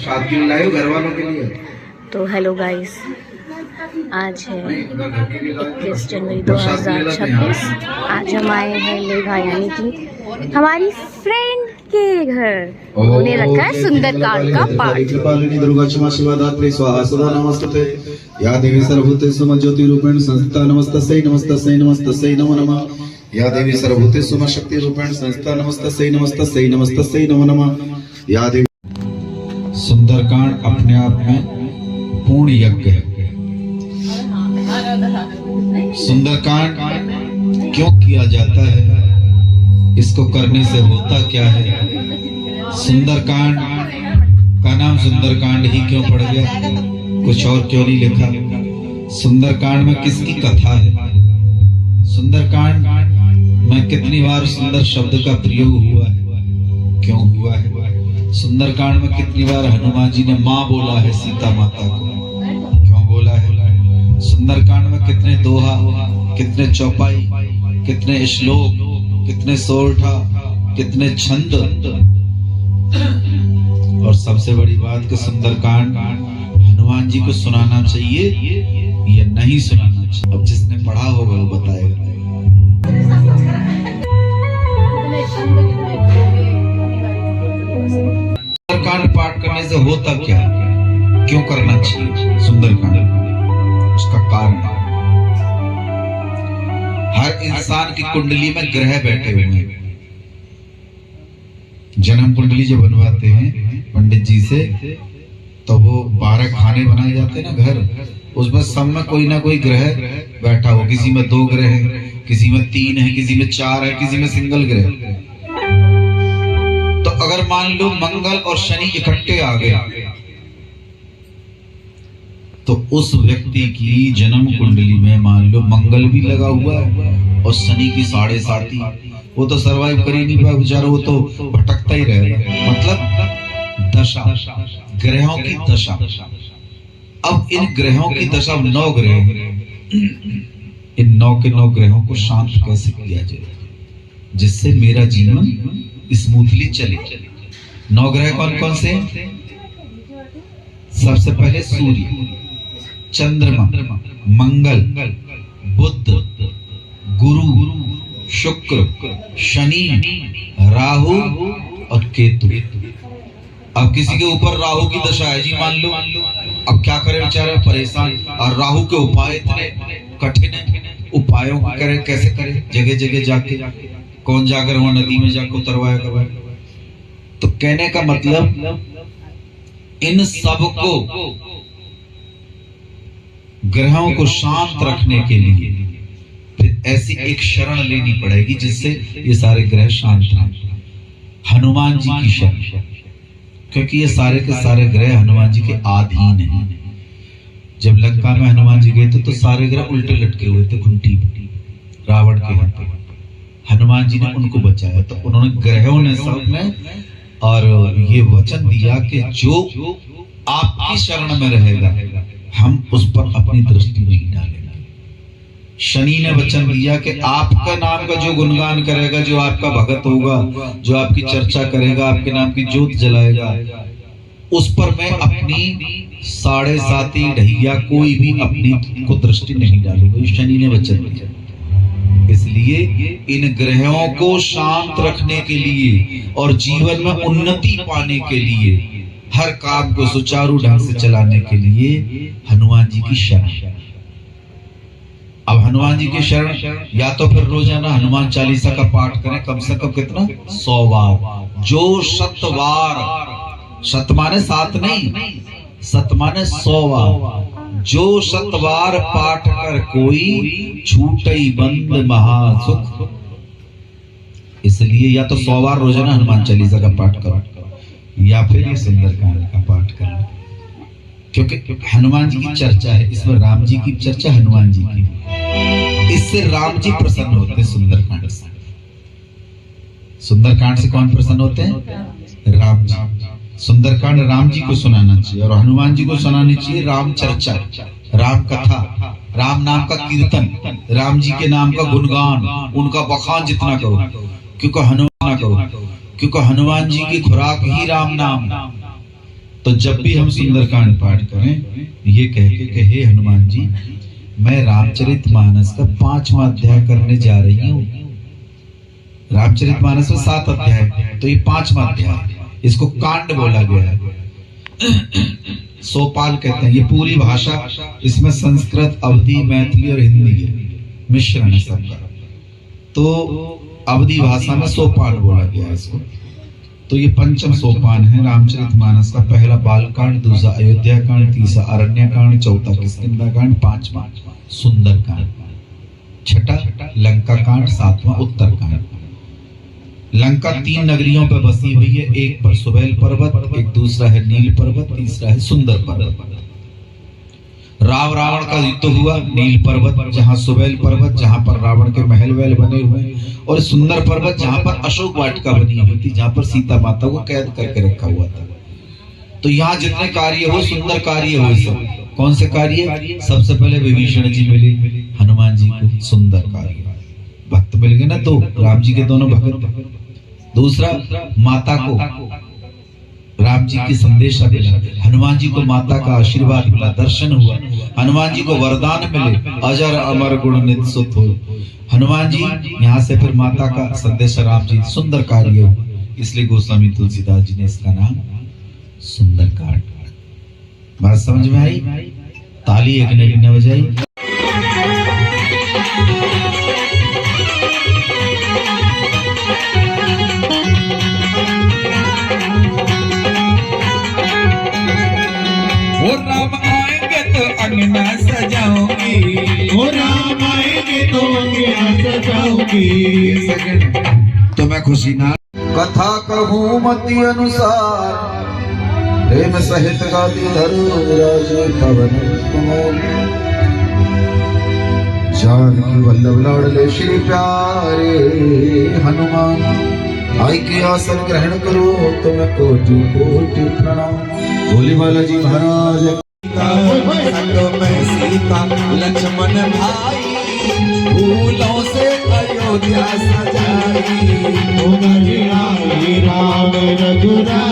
साथ क्यों लाए हो? घर वालों के लिए। तो हेलो गाइस, आज है 21 जनवरी 2026। आज हम आए हैं लेघा यानी कि हमारी फ्रेंड के घर। उन्होंने रखा है सुंदरकांड का पाठ। दुर्गा क्षमा शिवा दात्री स्वाहा सदा नमस्ते या देवी सर्वभूतेषु मम ज्योति रूपेण संस्थिता नमस्तस्यै नमस्तस्यै नमस्तस्यै नमो नमः या देवी सर्वभूतेषु मम शक्ति रूपेण संस्थिता नमस्तस्यै नमस्तस्यै नमस्तस्यै नमो नमः या देवी। सुंदरकांड अपने आप में पूर्ण यज्ञ है। सुंदरकांड क्यों किया जाता है, इसको करने से होता क्या है, सुंदरकांड का नाम सुंदरकांड ही क्यों पड़ गया, कुछ और क्यों नहीं लिखा, सुंदरकांड में किसकी कथा है, सुंदरकांड में कितनी बार सुंदर शब्द का प्रयोग हुआ है, क्यों हुआ है, सुंदरकांड में कितनी बार हनुमान जी ने माँ बोला है सीता माता को, क्यों बोला है, सुंदरकांड में कितने दोहा, कितने चौपाई, कितने श्लोक, कितने सोरठा, कितने छंद, और सबसे बड़ी बात कि सुंदरकांड हनुमान जी को सुनाना चाहिए या नहीं सुनाना चाहिए। अब जिसने पढ़ा होगा वो बताएगा। सुंदरकांड पाठ करने से होता क्या, क्यों करना चाहिए सुंदरकांड, उसका कारण है हर इंसान की कुंडली में ग्रह बैठे हुए हैं। जन्म कुंडली जो बनवाते हैं पंडित जी से, तो वो 12 खाने बनाए जाते हैं ना घर, उसमें सब में कोई ना कोई ग्रह बैठा हो, किसी में 2 ग्रह है, किसी में 3 है, किसी में 4 है, किसी में सिंगल ग्रह। तो अगर मान लो मंगल और शनि इकट्ठे आ गए तो उस व्यक्ति की जन्म कुंडली में मान लो मंगल भी लगा हुआ है और शनि की 7.5, वो तो सरवाइव कर ही नहीं पाया बेचारा, वो तो भटकता ही रहेगा। मतलब दशा, ग्रहों की दशा। अब इन ग्रहों की दशा 9 ग्रह, इन 9 के 9 ग्रहों को शांत कैसे किया जाए जिससे मेरा जीवन स्मूथली चले। 9 ग्रह कौन कौन से? सबसे पहले सूर्य, चंद्रमा, मंगल, बुध, गुरु, शुक्र, शनि, राहु और केतु। अब किसी के ऊपर राहु की दशा है जी मान लो, अब क्या करे बेचारा, परेशान। और राहु के उपाय इतने कठिन है, उपायों को करे कैसे करे, जगह जगह जाके, कौन जाकर वहां नदी में जाकर उतरवाया करवाया। तो कहने का मतलब इन सब को ग्रहों को शांत रखने के लिए फिर ऐसी एक शरण लेनी पड़ेगी जिससे ये सारे ग्रह शांत रहें। हनुमान जी की शरण, क्योंकि ये सारे के सारे ग्रह हनुमान जी के अधीन हैं। जब लंका में हनुमान जी गए थे तो सारे ग्रह उल्टे लटके हुए थे घुंटी रावण के हाथ। हनुमान जी ने उनको बचाया, तो उन्होंने ग्रहों ने सबने और ये वचन दिया कि जो आपकी शरण में रहेगा हम उस पर अपनी दृष्टि नहीं डालेंगे। शनि ने वचन दिया कि आपका नाम का जो गुणगान करेगा, जो आपका भगत होगा, जो आपकी चर्चा करेगा, आपके नाम की ज्योत जलाएगा, उस पर मैं अपनी 7.5 ढैया कोई भी अपनी को दृष्टि नहीं डालूंगा। शनि ने वचन दिया। इसलिए इन ग्रहों को शांत रखने के लिए और जीवन में उन्नति पाने के लिए, हर काम को सुचारू ढंग से चलाने के लिए हनुमान जी की शरण। अब हनुमान जी की शरण या तो फिर रोजाना हनुमान चालीसा का पाठ करें, कम से कम कितना, 100 बार। जो 100 बार, 100 माने 7 नहीं, 100 माने 100 बार, जो 100 बार पाठ कर कोई छूटई बंद महासुख। इसलिए या तो 100 बार रोजाना हनुमान चालीसा का पाठ करो या फिर ये सुंदरकांड का पाठ करना, क्योंकि हनुमान जी की चर्चा है, इसमें राम जी की चर्चा, हनुमान जी की, इससे राम जी प्रसन्न होते हैं। सुंदरकांड से, सुंदरकांड से कौन प्रसन्न होते हैं? राम जी। सुंदरकांड राम जी को सुनाना चाहिए और हनुमान जी को सुनानी चाहिए राम चर्चा, राम कथा, राम नाम का कीर्तन, राम जी के नाम का गुणगान, उनका बखान जितना करो, क्योंकि हनुमान करो, क्योंकि हनुमान जी की खुराक ही राम नाम। तो जब भी हम सुंदरकांड पाठ करें ये कह के कि हे हनुमान जी, मैं रामचरितमानस का 5वां अध्याय करने जा रही हूँ। रामचरितमानस में 7 अध्याय, तो ये 5वां अध्याय, इसको कांड बोला गया है। सोपाल कहते हैं। ये पूरी भाषा, इसमें संस्कृत, अवधी, मैथिली और हिंदी है, मिश्रण है सबका। तो अवधी भाषा में सोपान बोला गया है इसको। तो ये 5म सोपान है रामचरितमानस का। पहला बालकांड, दूसरा अयोध्या कांड, तीसरा अरण्य कांड, चौथा किष्किंधा कांड, 5वां सुंदर कांड, 6ठा लंका कांड, 7वां उत्तर कांड। लंका 3 नगरियों पर बसी हुई है, एक पर सुबेल पर्वत, एक दूसरा है नील पर्वत, तीसरा है सुंदर पर्वत। रावण का युद्ध हुआ नील पर्वत, जहां सुबेल पर्वत, जहां पर रावण के महल वहल बने हुए, और सुंदर पर्वत जहां पर अशोक वाटिका बनी हुई थी, जहां पर सीता माता को कैद करके रखा हुआ था। तो यहाँ जितने कार्य हो, सुंदर कार्य हो। सब कौन से कार्य? सबसे पहले विभीषण जी मिले हनुमान जी को, सुंदर कार्य। भक्त मिल गए ना, तो राम जी के दोनों भक्त। दूसरा, माता को राम जी की संदेश मिला, हनुमान जी को माता का आशीर्वाद मिला, दर्शन हुआ, हनुमान जी को वरदान मिले, अजर अमर गुण नित सुत हो। हनुमान जी यहाँ से फिर माता का संदेश राम जी, सुंदर कार्य हुआ। इसलिए गोस्वामी तुलसीदास जी ने इसका नाम सुंदर कांड। बात समझ में आई? ताली एक ने बजाई। अंगना सजाऊंगी, ओ राम आएंगे तो अंगना सजाऊंगी। तो मैं खुशी ना कथा कहूँ मति अनुसार, प्रेम सहित गाती धरो राजे पवन कुमार। जानकी वल्लभ लाडले श्री प्यारे हनुमान, आई के आसन ग्रहण करो तुम्हें कोटि कोटि प्रणाम। बोली बालाजी महाराज। में सीता लक्ष्मण भाई, फूलों से अयोध्या सजाई। राम रघुरा